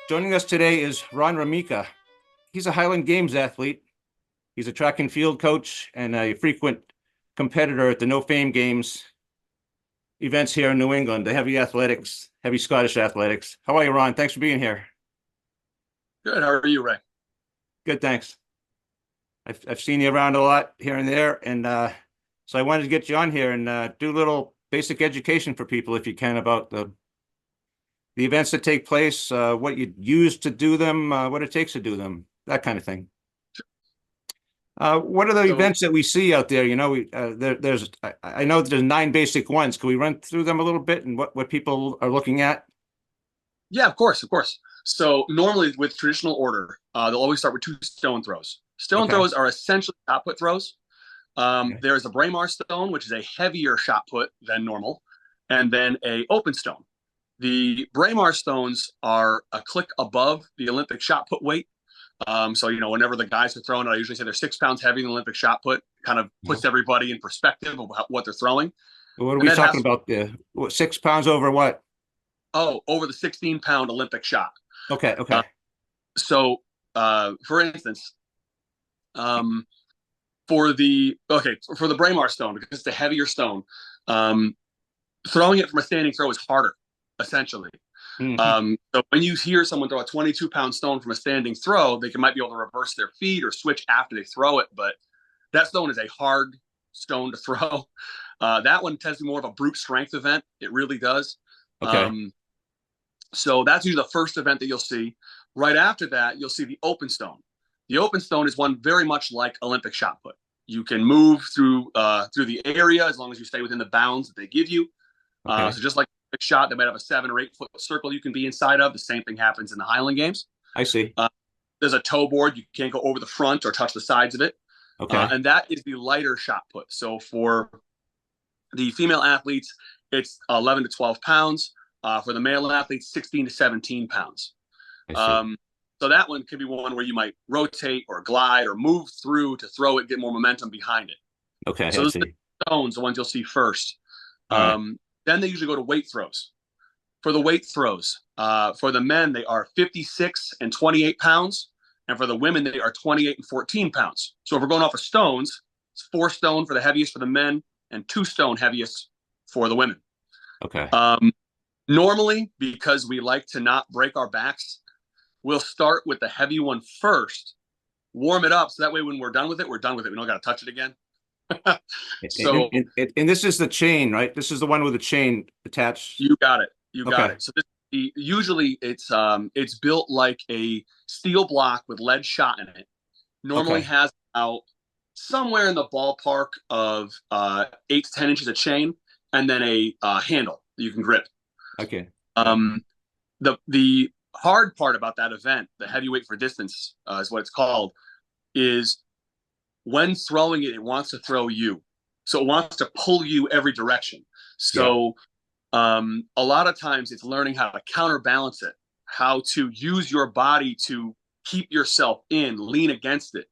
Joining us today is Ron Ramika. He's a Highland Games athlete. He's a track and field coach and a frequent competitor at the NoFameGames events here in New England, the heavy Scottish athletics. How are you, Ron? Thanks for being here. Good. How are you, Ray? Good, thanks. I've seen you around a lot here and there, and so I wanted to get you on here and do a little basic education for people, if you can, about the events that take place, what you use to do them, what it takes to do them, that kind of thing. What are the So, events that we see out there? I know there's 9 basic ones. Can we run through them a little bit and what people are looking at? yeah, of course, of course. So normally with traditional order, they'll always start with 2 stone throws. Stone Okay. throws are essentially shot put throws. Okay. There's a Braemar stone, which is a heavier shot put than normal, and then a open stone. The Braemar stones are a click above the Olympic shot put weight. So, whenever the guys are throwing it, I usually say they're 6 pounds heavier than Olympic shot put, kind of Uh-huh. puts everybody in perspective of what they're throwing. What are And we that talking has, about there? 6 pounds over what? over the 16-pound Olympic shot. Okay. Uh, Okay. for instance, um, for the Braemar stone, because it's a heavier stone, um, throwing it from a standing throw is harder, essentially. Hmm. So when you hear someone throw a 22-pound stone from a standing throw, they might be able to reverse their feet or switch after they throw it, but that stone is a hard stone to throw. That one tends to be more of a brute strength event. It really does. Okay. Um, so that's usually the first event that you'll see. Right after that, you'll see the open stone. The open stone is one very much like Olympic shot put. You can move through the area as long as you stay within the bounds that they give you. Okay. So just like a shot, they might have a 7 or 8 foot circle you can be inside of. The same thing happens in the Highland Games. I see. Uh, there's a toe board. You can't go over the front or touch the sides of it. Okay. And that is the lighter shot put. So for the female athletes, it's 11 to 12 pounds. For the male athletes, 16 to 17 pounds. I see. Um, so that one could be one where you might rotate or glide or move through to throw it, get more momentum behind it. Okay. So I those are the see. stones, the ones you'll see first. All right. Then they usually go to weight throws. For the weight throws, for the men, they are 56 and 28 pounds. And for the women, they are 28 and 14 pounds. So if we're going off of stones, it's 4 stone for the heaviest for the men and 2 stone heaviest for the women. Okay. Um, Normally, because we like to not break our backs, we'll start with the heavy one first, warm it up. So that way, when we're done with it, we're done with it. We don't got to touch it again. And, So and this is the chain, right? This is the one with the chain attached. you got it. You got Okay. it. So usually it's built like a steel block with lead shot in it. Normally Okay. has about somewhere in the ballpark of 8 to 10 inches of chain, and then a handle that you can grip. Okay. Yeah. Um, the hard part about that event, the heavyweight for distance is what it's called, is when throwing it, it wants to throw you. So it wants to pull you every direction. Yeah. So a lot of times it's learning how to counterbalance it, how to use your body to keep yourself in, lean against it.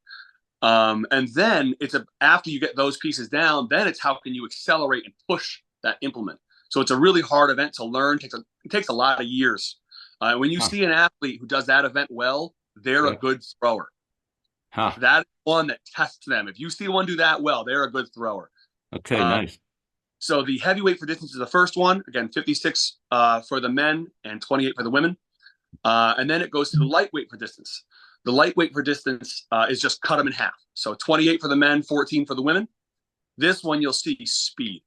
And then after you get those pieces down, then it's how can you accelerate and push that implement. So it's a really hard event to learn. It takes a lot of years. When you Huh. see an athlete who does that event well, they're a Yeah. good thrower. Huh. That is one that tests them. If you see one do that well, they're a good thrower. Okay. Uh, Nice. so the heavyweight for distance is the first one. Again, 56 for the men and 28 for the women. And then it goes to the lightweight for distance. The lightweight for distance is just cut them in half. So 28 for the men, 14 for the women. This one you'll see speed.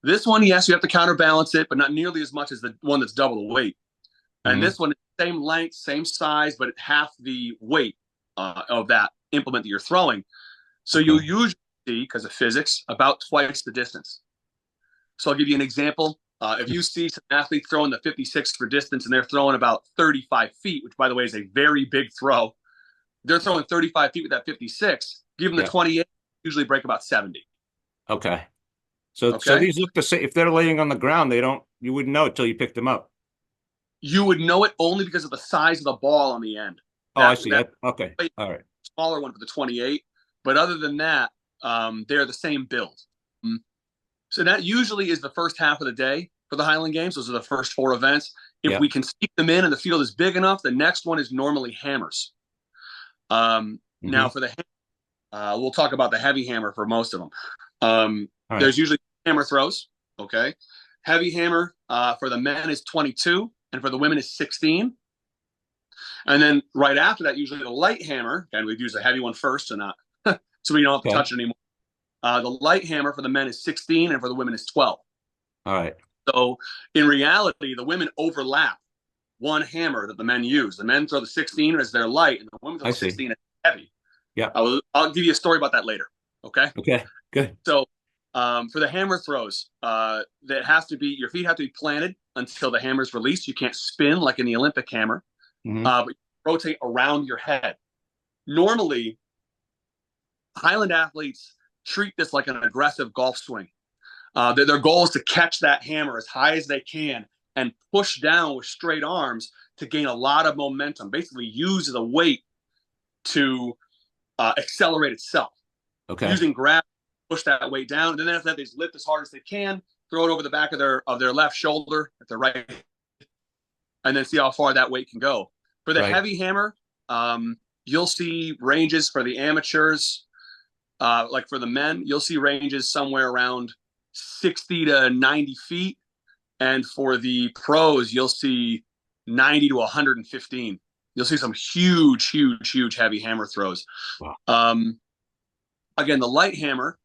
This one, yes, you have to counterbalance it, but not nearly as much as the one that's double the weight. And Hmm. this one, same length, same size, but half the weight of that implement that you're throwing. So Okay. you'll usually see, because of physics, about twice the distance. So I'll give you an example. If you see some athlete throwing the 56 for distance and they're throwing about 35 feet, which by the way is a very big throw, they're throwing 35 feet with that 56. Give them the Yeah. 28, usually break about 70. Okay. So Okay. these look the same. If they're laying on the ground, you wouldn't know it till you picked them up. You would know it only because of the size of the ball on the end. Oh, I That see. that Okay. All right. smaller one for the 28. But other than that, they're the same build. So that usually is the first half of the day for the Highland Games. Those are the first 4 events. If Yeah. we can sneak them in and the field is big enough, the next one is normally hammers. Now Hmm. for the we'll talk about the heavy hammer for most of them. Um, All right. there's usually hammer throws. Okay, heavy hammer for the men is 22, and for the women is 16. And then right after that, usually the light hammer, and we'd use the heavy one first, and so we don't have to Okay. touch it anymore. The light hammer for the men is 16, and for the women is 12. All right. So in reality, the women overlap one hammer that the men use. The men throw the 16 as their light, and the women throw I the see. 16 as heavy. Yeah. I'll give you a story about that later. Okay. Okay. Good. So for the hammer throws, that has to be your feet have to be planted until the hammer is released. You can't spin like in the Olympic hammer, Hmm. but you rotate around your head. Normally, Highland athletes treat this like an aggressive golf swing. Their goal is to catch that hammer as high as they can and push down with straight arms to gain a lot of momentum. Basically, use the weight to accelerate itself. Okay. Using gravity, push that weight down, and then after that, they lift as hard as they can, throw it over the back of their left shoulder at their right, and then see how far that weight can go. For the Right. heavy hammer, you'll see ranges for the amateurs. Like for the men, you'll see ranges somewhere around 60 to 90 feet. And for the pros, you'll see 90 to 115. You'll see some huge, huge, huge heavy hammer throws. Wow. Again, the light hammer,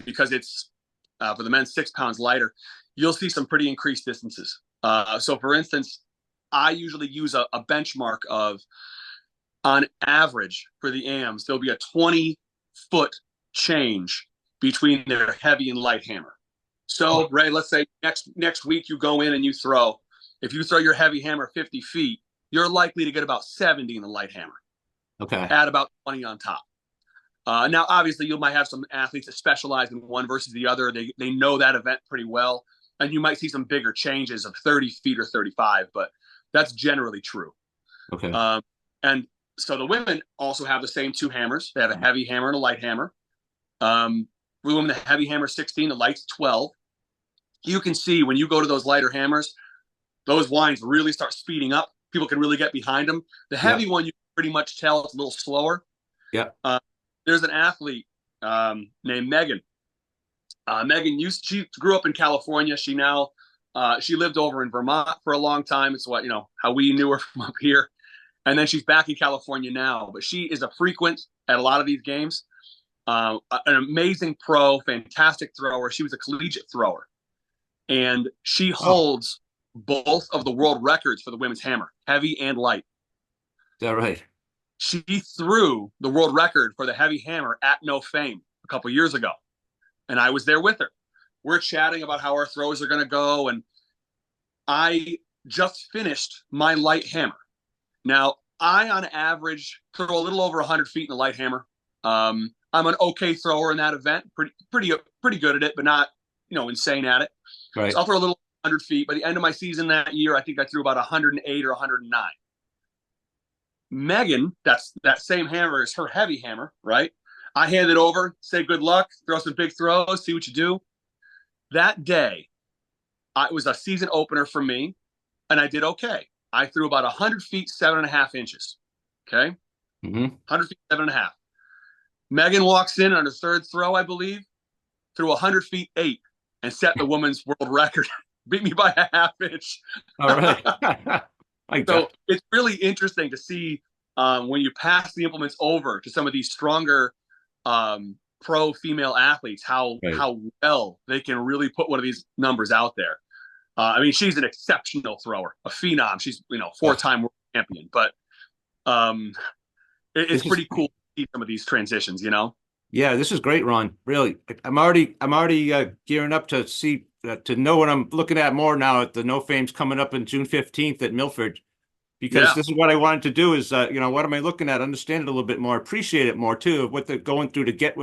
because it's for the men 6 pounds lighter, you'll see some pretty increased distances. So, for instance, I usually use a benchmark of, on average, for the AMs, there'll be a 20-foot change between their heavy and light hammer. So, Ray, let's say next week you go in and you throw. If you throw your heavy hammer 50 feet, you're likely to get about 70 in the light hammer. Okay. Add about 20 on top. Now, obviously, you might have some athletes that specialize in one versus the other. They know that event pretty well, and you might see some bigger changes of 30 feet or 35, but that's generally true. Okay. And so the women also have the same two hammers. They have a heavy hammer and a light hammer. For the women, the heavy hammer 16, the light's 12. You can see when you go to those lighter hammers, those lines really start speeding up. People can really get behind them. The Yeah. heavy one, you can pretty much tell it's a little slower. Yeah. There's an athlete named Megan. Megan she grew up in California. She lived over in Vermont for a long time. It's how we knew her from up here. And then she's back in California now. But she is a frequent at a lot of these games. An amazing pro, fantastic thrower. She was a collegiate thrower. And she Oh, holds both of the world records for the women's hammer, heavy and light. is that right? She threw the world record for the heavy hammer at NoFame a couple years ago. And I was there with her. We're chatting about how our throws are going to go. And I just finished my light hammer. Now, I, on average, throw a little over 100 feet in the light hammer. I'm an okay thrower in that event, pretty good at it, but not, insane at it. Right. So I'll throw a little 100 feet. By the end of my season that year, I think I threw about 108 or 109. Megan, that same hammer is her heavy hammer, right? I hand it over, say good luck, throw some big throws, see what you do. That day, it was a season opener for me, and I did okay. I threw about 100 feet, 7.5 inches. Okay? Hmm. 100 feet, 7.5. Megan walks in on her third throw, I believe, threw 100 feet, 8, and set the women's world record. Beat me by a half inch. All right. Like So that. it's really interesting to see when you pass the implements over to some of these stronger pro female athletes, how Right. well they can really put one of these numbers out there. She's an exceptional thrower, a phenom. She's 4-time world champion, but it's This is pretty cool to see some of these transitions. Yeah, this is great, Ron. Really, I'm already gearing up to see to know what I'm looking at more now at the No Fame's coming up in June 15th at Milford, because Yeah, this is what I wanted to do is what am I looking at? Understand it a little bit more, appreciate it more too, of what they're going through to get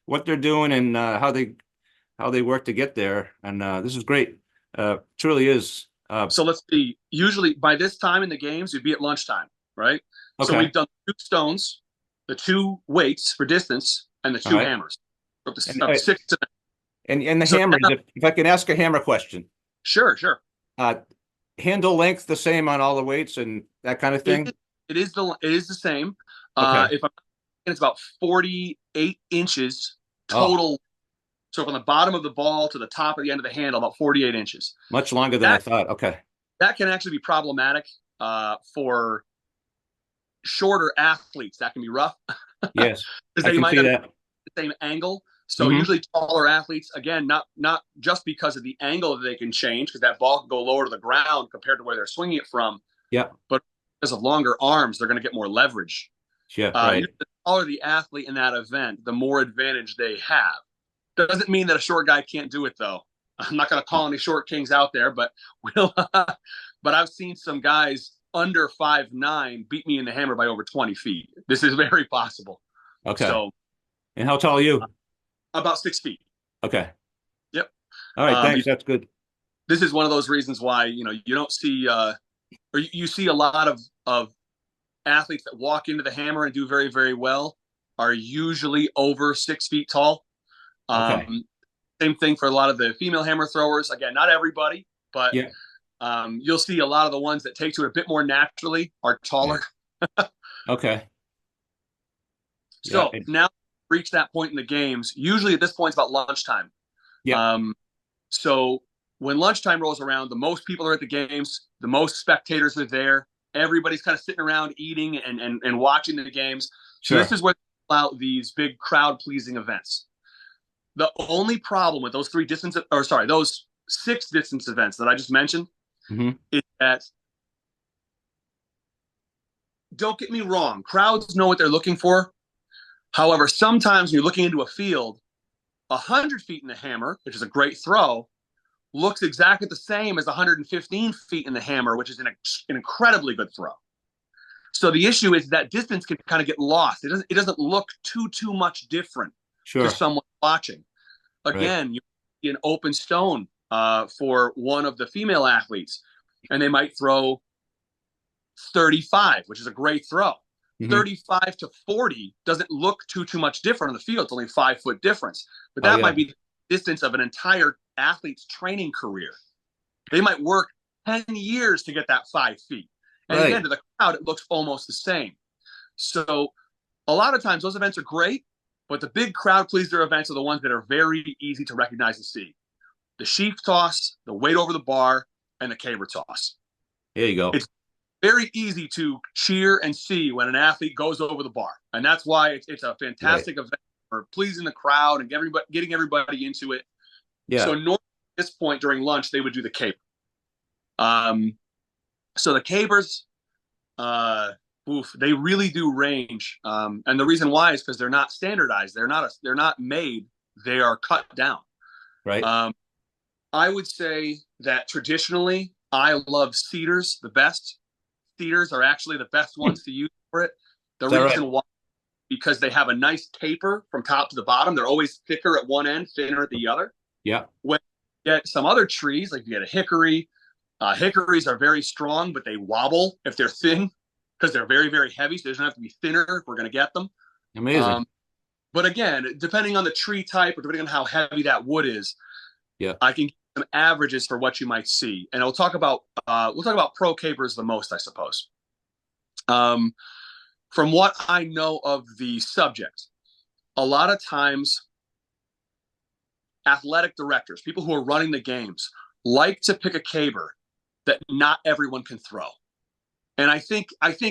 what they're doing and how they work to get there. And this is great. Truly is. So let's see. Usually by this time in the games, you'd be at lunchtime, right? So Okay. we've done 2 stones, the 2 weights for distance, and the All 2 right. hammers. Up to, And up to 6 to 9. and the So hammers. now, If I can ask a hammer question, sure. uh, handle length the same on all the weights and that kind of thing? It is the same. Okay. If I'm it's about 48 inches Oh, total. So from the bottom of the ball to the top of the end of the handle, about 48 inches. much longer than I That thought. Okay. that can actually be problematic for shorter athletes. That can be rough Yes, because I they can might see not that. have the same angle. So Hmm. usually taller athletes, again, not just because of the angle that they can change, because that ball can go lower to the ground compared to where they're swinging it from, Yeah. but because of longer arms, they're going to get more leverage. Yeah. Right. Usually the taller the athlete in that event, the more advantage they have. Doesn't mean that a short guy can't do it, though. I'm not going to call any short kings out there, but we'll. But I've seen some guys under 5'9" beat me in the hammer by over 20 feet. This is very possible. Okay. So And how tall are you? about 6 feet. Okay. Yep. All right. Um, Thanks. That's good. this is one of those reasons why you don't see or you see a lot of athletes that walk into the hammer and do very very well are usually over 6 feet tall. Okay. Um, Same thing for a lot of the female hammer throwers. Again, not everybody, but Yeah. you'll see a lot of the ones that take to it a bit more naturally are Yeah. taller. Okay. Yeah. So now reach that point in the games. Usually at this point, it's about lunchtime. Yeah. Um, so when lunchtime rolls around, the most people are at the games, the most spectators are there. Everybody's kind of sitting around eating and watching the games. So this Sure. is where they allow these big crowd pleasing events. The only problem with those those 6 distance events that I just mentioned Hmm. is that, don't get me wrong, crowds know what they're looking for. However, sometimes when you're looking into a field, 100 feet in the hammer, which is a great throw, looks exactly the same as 115 feet in the hammer, which is an incredibly good throw. So the issue is that distance can kind of get lost. It doesn't look too much different to Sure. someone watching. Right. Again, you see an open stone for one of the female athletes, and they might throw 35, which is a great throw. Hmm. 35 to 40 doesn't look too much different on the field. It's only a 5 foot difference, but Oh, that yeah. might be the distance of an entire athlete's training career. They might work 10 years to get that 5 feet. And again, Right. to the crowd, it looks almost the same. So a lot of times those events are great, but the big crowd pleaser events are the ones that are very easy to recognize and see. The sheaf toss, the weight over the bar, and the caber toss. There you go. It's very easy to cheer and see when an athlete goes over the bar. And that's why it's a Right. fantastic event for pleasing the crowd and getting everybody into it. So Yeah. normally at this point during lunch, they would do the caber. Um, so the cabers, they really do range. And the reason why is because they're not standardized. They're not made. They are cut down. Right. Um, I would say that traditionally, I love cedars the best. Cedars are actually the best Hmm. ones to use for it. The Is that right? reason why, because they have a nice taper from top to the bottom. They're always thicker at one end, thinner at the other. Yeah. When you get some other trees, like you get a hickory, hickories are very strong, but they wobble if they're thin because they're very, very heavy. So they don't have to be thinner if we're going to get them. Amazing. Um, but again, depending on the tree type or depending on how heavy that wood is, Yeah. I can give some averages for what you might see. And we'll talk about pro capers the most, I suppose. Um, from what I know of the subject, a lot of times athletic directors, people who are running the games, like to pick a caber that not everyone can throw. And I think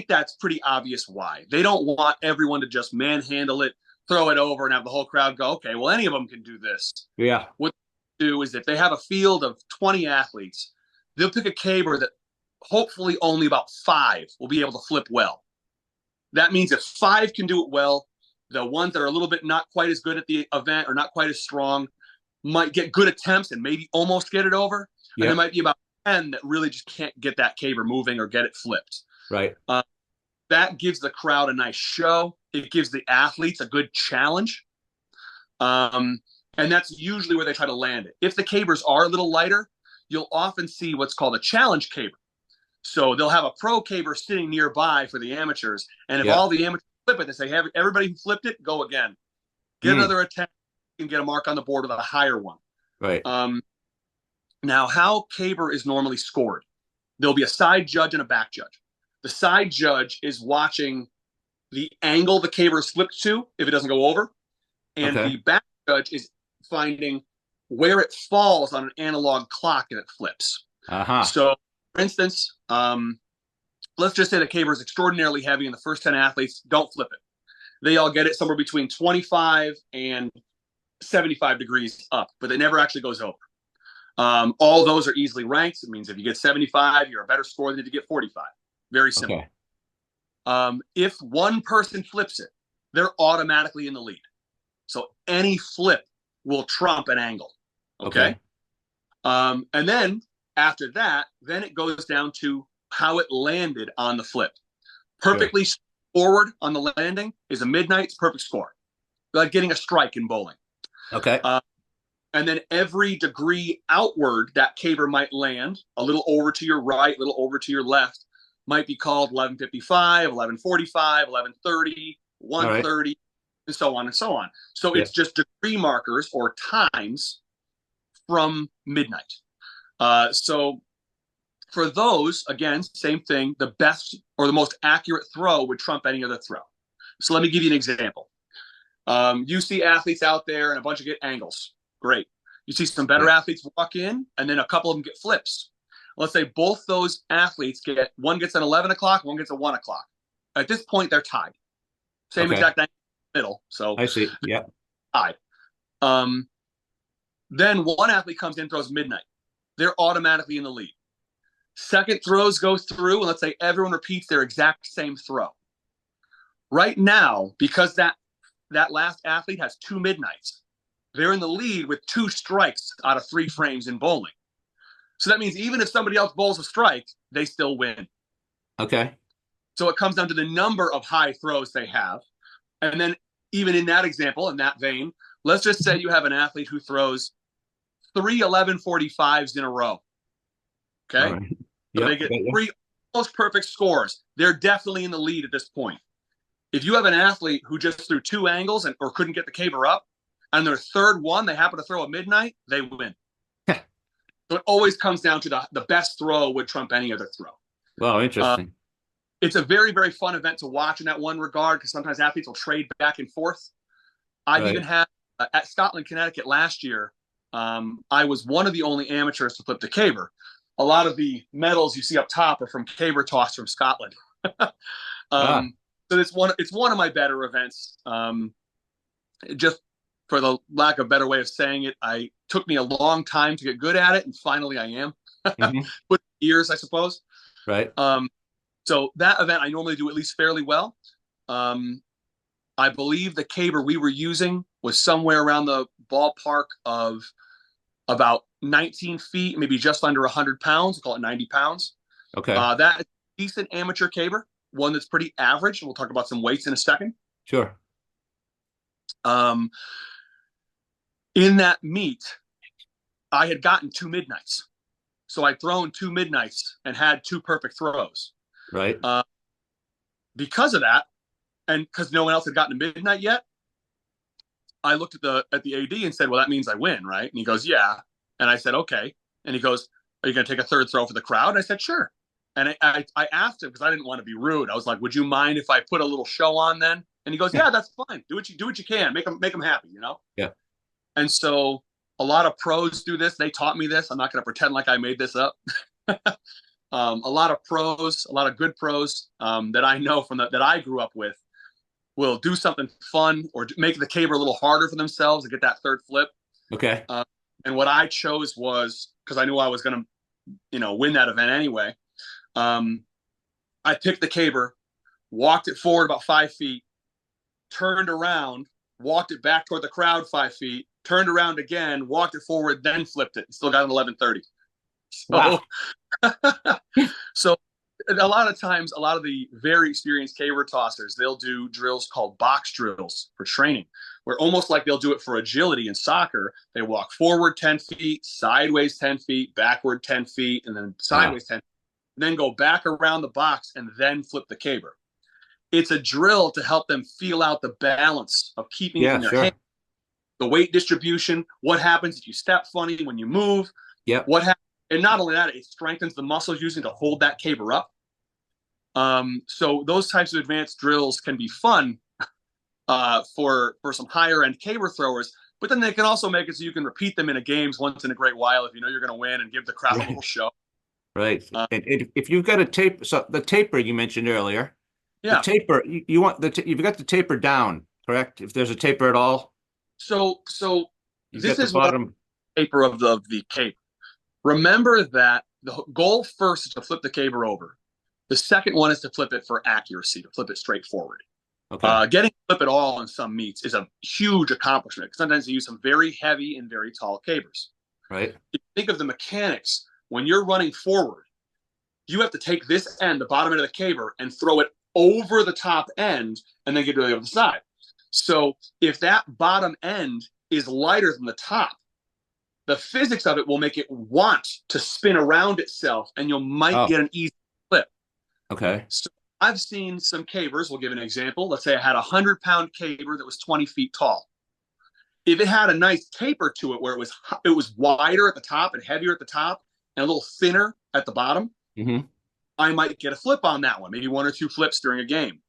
that's pretty obvious why. They don't want everyone to just manhandle it, throw it over, and have the whole crowd go, okay, well, any of them can do this. Yeah. What they do is if they have a field of 20 athletes, they'll pick a caber that hopefully only about 5 will be able to flip well. That means if 5 can do it well, the ones that are a little bit not quite as good at the event or not quite as strong might get good attempts and maybe almost get it over. And there Yep. might be about 10 that really just can't get that caber moving or get it flipped. Right. That gives the crowd a nice show. It gives the athletes a good challenge. And that's usually where they try to land it. If the cabers are a little lighter, you'll often see what's called a challenge caber. So they'll have a pro caber sitting nearby for the amateurs. And if Yeah. all the amateurs flip it, they say, hey, everybody who flipped it, go again. Get Mm. another attempt and get a mark on the board with a higher one. Right. Now, how caber is normally scored. there'll be a side judge and a back judge. The side judge is watching the angle the caber is flipped to if it doesn't go over, and Okay. the back judge is finding where it falls on an analog clock if it flips. Uh-huh. So, for instance, let's just say the caber is extraordinarily heavy and the first 10 athletes don't flip it. They all get it somewhere between 25 and 75 degrees up, but it never actually goes over. All those are easily ranked. It means if you get 75, you're a better score than if you get 45. Very simple. Okay. If one person flips it, they're automatically in the lead. So any flip will trump an angle. Okay. And then after that, then it goes down to how it landed on the flip. Perfectly forward on the landing is a midnight's perfect score, like getting a strike in bowling. Okay. And then every degree outward that caber might land, a little over to your right, a little over to your left, might be called 1155, 1145, 1130, 130, right, and so on and so on. So it's just degree markers or times from midnight. So for those, again, same thing, the best or the most accurate throw would trump any other throw. So let me give you an example. You see athletes out there and a bunch of get angles. Great. You see some better athletes walk in, and then a couple of them get flips. Let's say both those athletes one gets at 11 o'clock, one gets at 1 o'clock. At this point, they're tied. Same exact angle in the middle. So I see. Yeah. Tied. Then one athlete comes in, throws midnight. They're automatically in the lead. Second throws go through, and let's say everyone repeats their exact same throw. Right now, because that last athlete has 2 midnights, they're in the lead with 2 strikes out of 3 frames in bowling. So that means even if somebody else bowls a strike, they still win. Okay. So it comes down to the number of high throws they have. And then even in that example, in that vein, let's just say you have an athlete who throws 3 1145s in a row. Okay. Right. So they get 3 almost perfect scores. They're definitely in the lead at this point. If you have an athlete who just threw 2 angles or couldn't get the caber up, and their third one, they happen to throw a midnight, they win. So it always comes down to the best throw would trump any other throw. Wow, interesting. It's a very, very fun event to watch in that one regard, because sometimes athletes will trade back and forth. I've even had at Scotland, Connecticut last year, I was one of the only amateurs to flip the caber. A lot of the medals you see up top are from caber toss from Scotland. So it's one of my better events. Just for the lack of a better way of saying it, it took me a long time to get good at it, and finally I am. With years, I suppose. Right. So that event I normally do at least fairly well. I believe the caber we were using was somewhere around the ballpark of about 19 feet, maybe just under 100 pounds. We'll call it 90 pounds. Okay. That is a decent amateur caber, one that's pretty average. We'll talk about some weights in a second. Sure. In that meet, I had gotten 2 midnights. So I'd thrown 2 midnights and had 2 perfect throws. Right. Because of that, and because no one else had gotten a midnight yet, I looked at the AD and said, well, that means I win, right? And he goes, yeah. And I said, okay. And he goes, are you going to take a third throw for the crowd? And I said, sure. And I asked him, because I didn't want to be rude. I was like, would you mind if I put a little show on then? And he goes, yeah, that's fine. Do what you can. Make them happy, you know? Yeah. And so a lot of pros do this. They taught me this. I'm not going to pretend like I made this up. A lot of pros, a lot of good pros that I know that I grew up with will do something fun or make the caber a little harder for themselves to get that third flip. Okay. And what I chose was, because I knew I was going to, win that event anyway. I picked the caber, walked it forward about 5 feet, turned around, walked it back toward the crowd 5 feet, turned around again, walked it forward, then flipped it. Still got an 1130. So, wow. So a lot of times, a lot of the very experienced caber tossers, they'll do drills called box drills for training, where almost like they'll do it for agility in soccer. They walk forward 10 feet, sideways 10 feet, backward 10 feet, and then sideways 10 feet, and then go back around the box and then flip the caber. It's a drill to help them feel out the balance of keeping it in their hand, the weight distribution, what happens if you step funny when you move, what happens And not only that, it strengthens the muscles using to hold that caber up. So those types of advanced drills can be fun for some higher end caber throwers, but then they can also make it so you can repeat them in a games once in a great while if you know you're going to win and give the crowd a little show. Right. And if you've got a tape, so the taper you mentioned earlier, the Yeah. taper, you want you've got the taper down, correct? If there's a taper at all, So you've this got the is what bottom. taper of the cape. Remember that the goal first is to flip the caber over. The second one is to flip it for accuracy, to flip it straight forward. Okay. Getting to flip it all in some meets is a huge accomplishment. Sometimes you use some very heavy and very tall cabers. Right. If you think of the mechanics, when you're running forward, you have to take this end, the bottom end of the caber, and throw it over the top end and then get to the other side. So if that bottom end is lighter than the top, the physics of it will make it want to spin around itself and you might get an easy flip. Okay. So I've seen some cabers. We'll give an example. Let's say I had a 100-pound caber that was 20 feet tall. If it had a nice taper to it where it was wider at the top and heavier at the top and a little thinner at the bottom, I might get a flip on that one, maybe one or two flips during a game.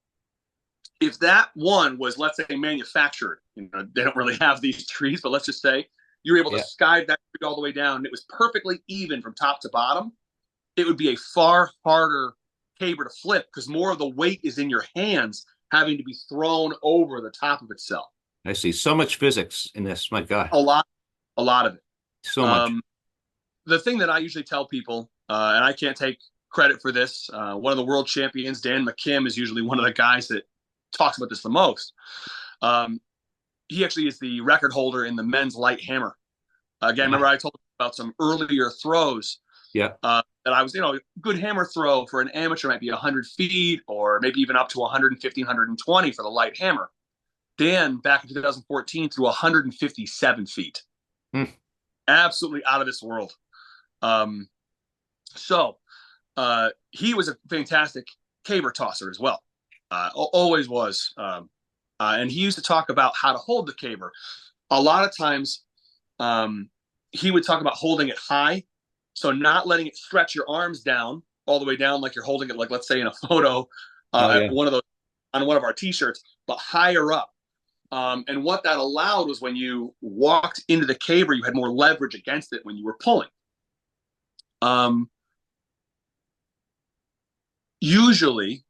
If that one was, let's say, manufactured, they don't really have these trees, but let's just say you're able to skive that tree all the way down and it was perfectly even from top to bottom, it would be a far harder caber to flip because more of the weight is in your hands having to be thrown over the top of itself. I see. So much physics in this. My God. A lot of it. So much. The thing that I usually tell people, and I can't take credit for this, one of the world champions, Dan McKim, is usually one of the guys that talks about this the most. He actually is the record holder in the men's light hammer. Again, remember I told you about some earlier throws. Yeah. That I was, good hammer throw for an amateur might be 100 feet or maybe even up to 150, 120 for the light hammer. Dan, back in 2014, threw 157 feet. Absolutely out of this world. So he was a fantastic caber tosser as well. Always was. And he used to talk about how to hold the caber. A lot of times he would talk about holding it high. So not letting it stretch your arms down all the way down like you're holding it, like let's say in a photo on one of our t-shirts, but higher up. And what that allowed was when you walked into the caber, you had more leverage against it when you were pulling. Usually,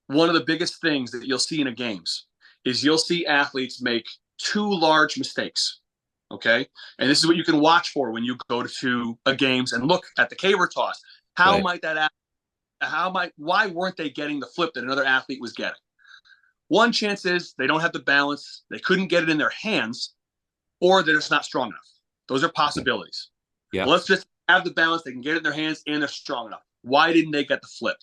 one of the biggest things that you'll see in a games is you'll see athletes make two large mistakes. Okay. And this is what you can watch for when you go to a games and look at the caber toss. Why weren't they getting the flip that another athlete was getting? One chance is they don't have the balance, they couldn't get it in their hands, or they're just not strong enough. Those are possibilities. Yeah. Let's just have the balance, they can get it in their hands and they're strong enough. Why didn't they get the flip?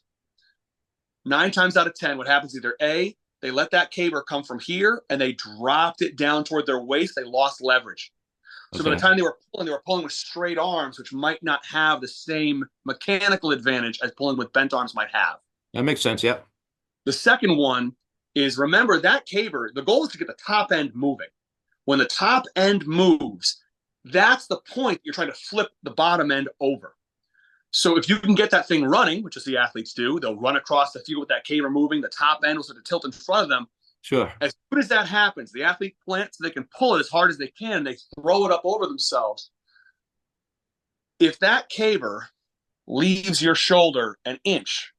9 times out of 10, what happens either A, they let that caber come from here and they dropped it down toward their waist, they lost leverage. So by the time they were pulling with straight arms, which might not have the same mechanical advantage as pulling with bent arms might have. That makes sense, yeah. The second one is, remember that caber, the goal is to get the top end moving. When the top end moves, that's the point you're trying to flip the bottom end over. So if you can get that thing running, which is the athletes do, they'll run across the field with that caber moving, the top end will sort of tilt in front of them. Sure. As soon as that happens, the athlete plants so they can pull it as hard as they can. They throw it up over themselves. If that caber leaves your shoulder an inch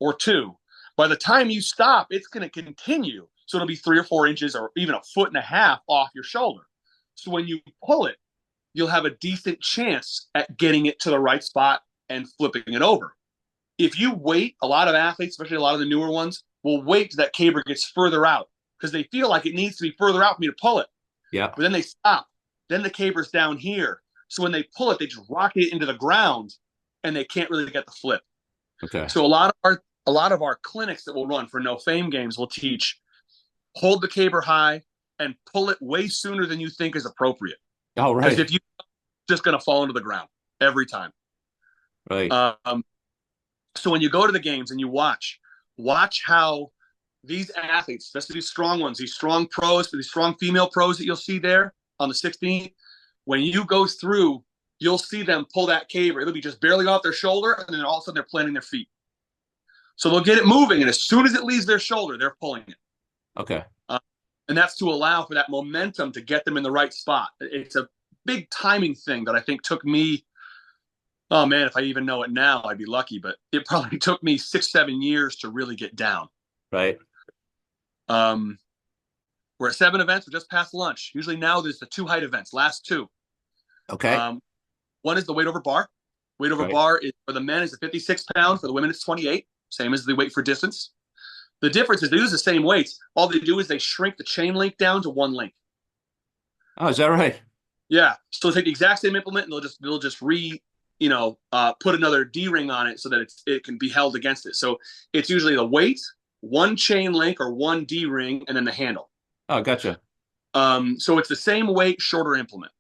or two, by the time you stop, it's going to continue. So it'll be 3 or 4 inches or even 1.5 feet off your shoulder. So when you pull it, you'll have a decent chance at getting it to the right spot and flipping it over. If you wait, a lot of athletes, especially a lot of the newer ones, will wait till that caber gets further out because they feel like it needs to be further out for me to pull it. Yeah. But then they stop. Then the caber's down here. So when they pull it, they just rocket it into the ground and they can't really get the flip. Okay. So a lot of our clinics that we'll run for NoFameGames will teach hold the caber high and pull it way sooner than you think is appropriate. Oh, right. Because if you just going to fall into the ground every time. Right. So when you go to the games and you watch how these athletes, especially these strong ones, these strong pros, these strong female pros that you'll see there on the 16th, when you go through you'll see them pull that caber. It'll be just barely off their shoulder, and then all of a sudden they're planting their feet. So they'll get it moving, and as soon as it leaves their shoulder, they're pulling it. Okay. And that's to allow for that momentum to get them in the right spot. It's a big timing thing that I think took me, oh man, if I even know it now, I'd be lucky, but it probably took me 6-7 years to really get down. Right. We're at 7 events. We're just past lunch. Usually now there's the 2 height events, last 2. Okay. One is the weight over bar. Weight over bar is for the men is a 56 pound. For the women, it's 28. Same as the weight for distance. The difference is they use the same weights. All they do is they shrink the chain link down to 1 link. Oh, is that right? Yeah. So they'll take the exact same implement and they'll just put another D ring on it so that it can be held against it. So it's usually the weight, 1 chain link or 1 D ring, and then the handle. Oh, gotcha. So it's the same weight, shorter implement.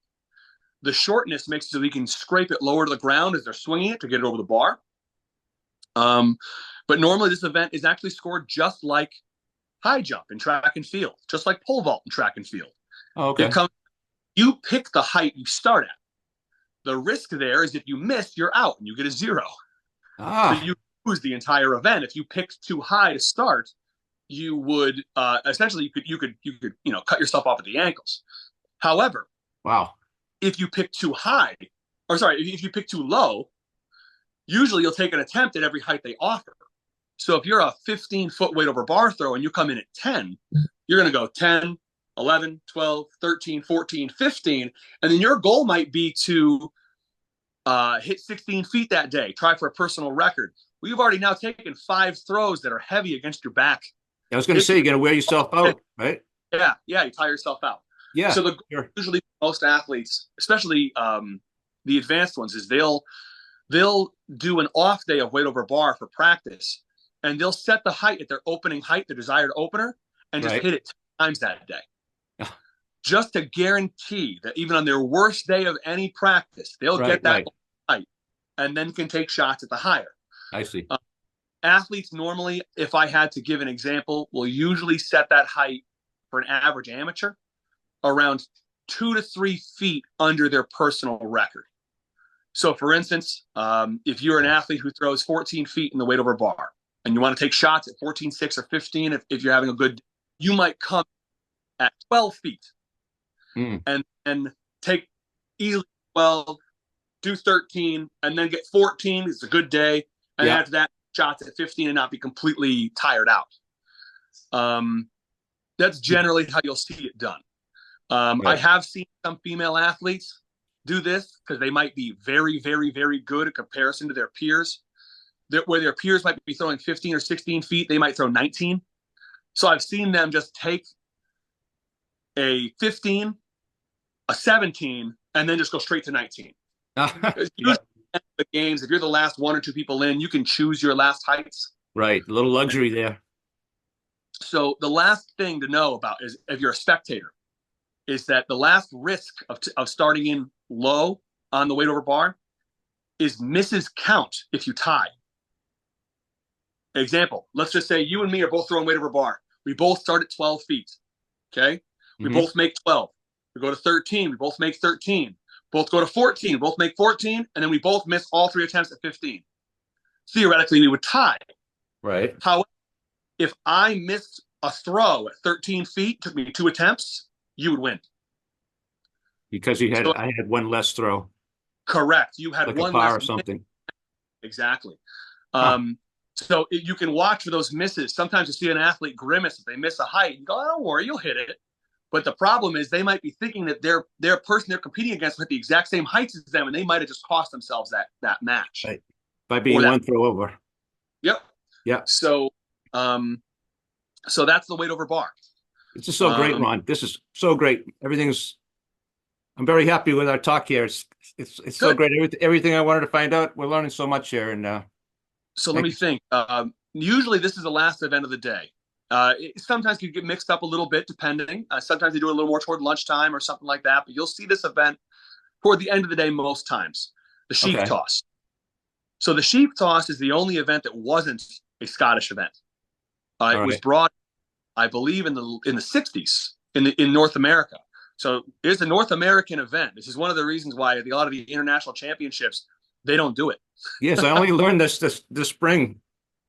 The shortness makes it so you can scrape it lower to the ground as they're swinging it to get it over the bar. But normally this event is actually scored just like high jump in track and field, just like pole vault in track and field. Oh, okay. You pick the height you start at. The risk there is if you miss, you're out and you get a 0. So you lose the entire event. If you picked too high to start, you would essentially you could cut yourself off at the ankles. However, wow, if you pick too high, or sorry, if you pick too low, usually you'll take an attempt at every height they offer. So if you're a 15-foot weight over bar throw and you come in at 10, you're going to go 10, 11, 12, 13, 14, 15. And then your goal might be to hit 16 feet that day, try for a personal record. Well, you've already now taken 5 throws that are heavy against your back. I was going to say, you're going to wear yourself out, right? Yeah, you tire yourself out. Yeah. So usually most athletes, especially the advanced ones, is they'll do an off day of weight over bar for practice, and they'll set the height at their opening height, the desired opener, and just hit it 10 times that day. Just to guarantee that even on their worst day of any practice, they'll get that height and then can take shots at the higher. I see. Athletes normally, if I had to give an example, will usually set that height for an average amateur around 2 to 3 feet under their personal record. So for instance, if you're an athlete who throws 14 feet in the weight over bar and you want to take shots at 14.6 or 15, if you're having a good, you might come at 12 feet and take easily 12, do 13, and then get 14. It's a good day. And after that, shots at 15 and not be completely tired out. That's generally how you'll see it done. I have seen some female athletes do this because they might be very, very, very good in comparison to their peers. Where their peers might be throwing 15 or 16 feet, they might throw 19. So I've seen them just take a 15, a 17, and then just go straight to 19. The games, if you're the last 1 or 2 people in, you can choose your last heights. Right, a little luxury there. So the last thing to know about is, if you're a spectator, is that the last risk of starting in low on the weight over bar is misses count if you tie. Example, let's just say you and me are both throwing weight over bar. We both start at 12 feet. Okay? We both make 12. We go to 13. We both make 13. Both go to 14. Both make 14. And then we both miss all 3 attempts at 15. Theoretically, we would tie. Right. However, if I missed a throw at 13 feet, took me 2 attempts, you would win. Because I had 1 less throw. Correct. You had like 1 a par less or something. Exactly. So you can watch for those misses. Sometimes you see an athlete grimace if they miss a height. You go, oh, don't worry, you'll hit it. But the problem is they might be thinking that their person they're competing against will hit the exact same heights as them, and they might have just cost themselves that match. Right. By being 1 throw over. Yep. Yeah. So that's the weight over bar. This is so great, Ron. This is so great. I'm very happy with our talk here. It's so great. Everything I wanted to find out, we're learning so much here. And so let me think. Usually this is the last event of the day. It sometimes can get mixed up a little bit depending. Sometimes they do it a little more toward lunchtime or something like that. But you'll see this event toward the end of the day most times. The sheep toss. So the sheep toss is the only event that wasn't a Scottish event. It was brought, I believe, in the 60s in North America. So it's a North American event. This is one of the reasons why a lot of the international championships, they don't do it. Yes, I only learned this spring.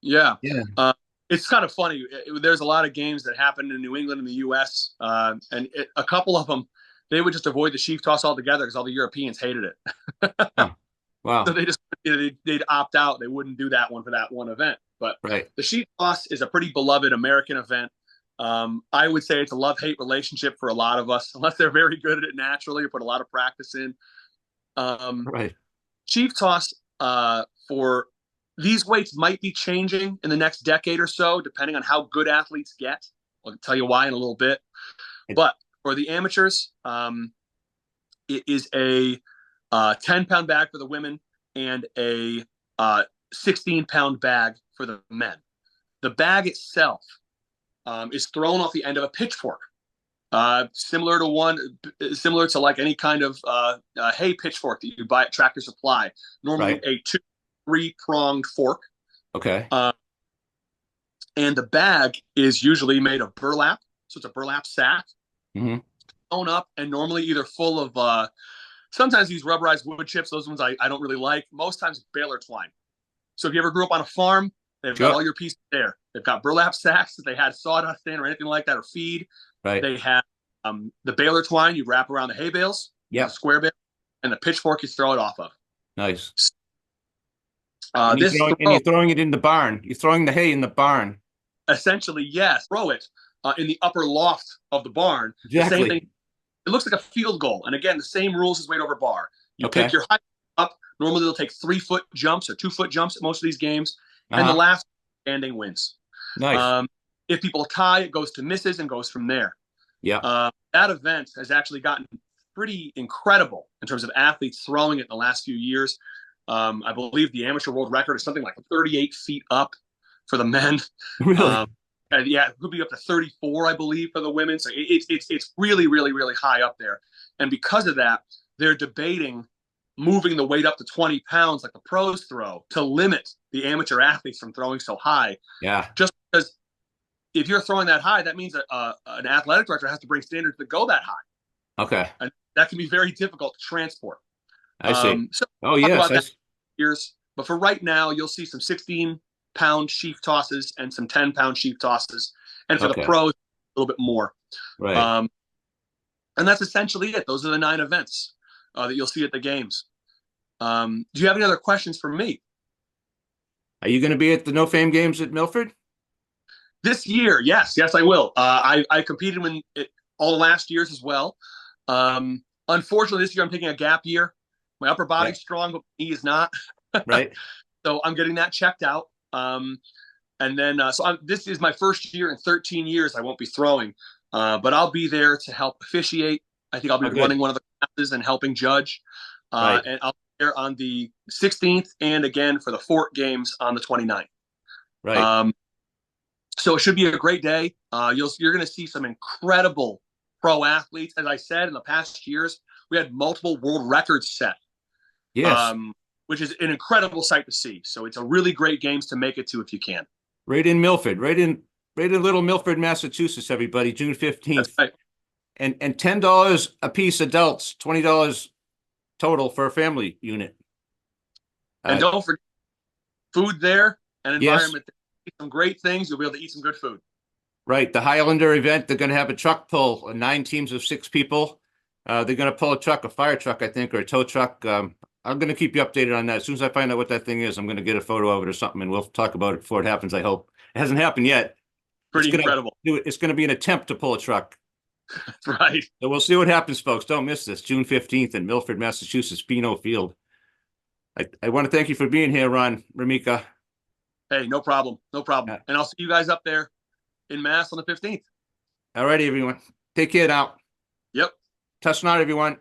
Yeah. Yeah. It's kind of funny. There's a lot of games that happen in New England and the U.S., a couple of them, they would just avoid the sheaf toss altogether because all the Europeans hated it. Huh. Wow. So they just they'd opt out. They wouldn't do that one for that one event. But Right. the sheep toss is a pretty beloved American event. I would say it's a love-hate relationship for a lot of us, unless they're very good at it naturally or put a lot of practice in. Right. Sheep toss for these weights might be changing in the next decade or so, depending on how good athletes get. I'll tell you why in a little bit. But for the amateurs, it is a 10-pound bag for the women and a 16-pound bag for the men. The bag itself is thrown off the end of a pitchfork, similar to like any kind of hay pitchfork that you buy at Tractor Supply. Normally Right. a 2-3-pronged fork. Okay. And the bag is usually made of burlap. So it's a burlap sack Mm-hmm. thrown up and normally either full of sometimes these rubberized wood chips. Those ones I don't really like. Most times baler twine. So if you ever grew up on a farm, they've got Sure. all your pieces there. They've got burlap sacks that they had sawdust in or anything like that or feed. Right. They have the baler twine you wrap around the hay bales, Yeah. the square bale, and the pitchfork you throw it off of. Nice. And This throw, you're throwing it in the barn. You're throwing the hay in the barn. essentially, yes, throw it in the upper loft of the barn. Exactly. The same thing. It looks like a field goal. And again, the same rules as weight over bar. You Okay. pick your height up. Normally, they'll take 3-foot jumps or 2-foot jumps at most of these games. And the last standing wins. Nice. If people tie, it goes to misses and goes from there. Yeah. That event has actually gotten pretty incredible in terms of athletes throwing it in the last few years. I believe the amateur world record is something like 38 feet up for the men. Really? And yeah, it could be up to 34, I believe, for the women. So it's really, really, really high up there. And because of that, they're debating moving the weight up to 20 pounds like the pros throw to limit the amateur athletes from throwing so high. Yeah. Just because if you're throwing that high, that means an athletic director has to bring standards that go that high. Okay. And that can be very difficult to transport. I see. So Oh, yes. years, but for right now, you'll see some 16-pound sheaf tosses and some 10-pound sheaf tosses, and for the pros, a little bit more. Right. And that's essentially it. Those are the 9 events that you'll see at the games. Do you have any other questions for me? Are you going to be at the NoFameGames at Milford? This year, yes, I will. I competed all the last years as well. Unfortunately, this year I'm taking a gap year. My upper body's strong, but my knee is not. Right. So I'm getting that checked out. And then, this is my first year in 13 years I won't be throwing, but I'll be there to help officiate. I think I'll be running one of the classes and helping judge. And I'll be there on the 16th and again for the Fort Games on the 29th. Right. So it should be a great day. You're going to see some incredible pro athletes. As I said, in the past years, we had multiple world records set. Yes. Which is an incredible sight to see. So it's a really great games to make it to if you can. Right in Milford, right in Little Milford, Massachusetts, everybody, June 15th. That's right. And $10 a piece adults, $20 total for a family unit. And don't forget food there and environment. Yes. Eat some great things. You'll be able to eat some good food. Right. The Highlander event, they're going to have a truck pull, 9 teams of 6 people. They're going to pull a fire truck, I think, or a tow truck. I'm going to keep you updated on that. As soon as I find out what that thing is, I'm going to get a photo of it or something, and we'll talk about it before it happens, I hope. It hasn't happened yet. Pretty incredible. It's going to be an attempt to pull a truck. That's right. So we'll see what happens, folks. Don't miss this. June 15th in Milford, Massachusetts, Pino Field. I want to thank you for being here, Ron Ramika. Hey, no problem. No problem. And I'll see you guys up there in Mass on the 15th. All righty, everyone. Take care now. Yep. Touch not, everyone.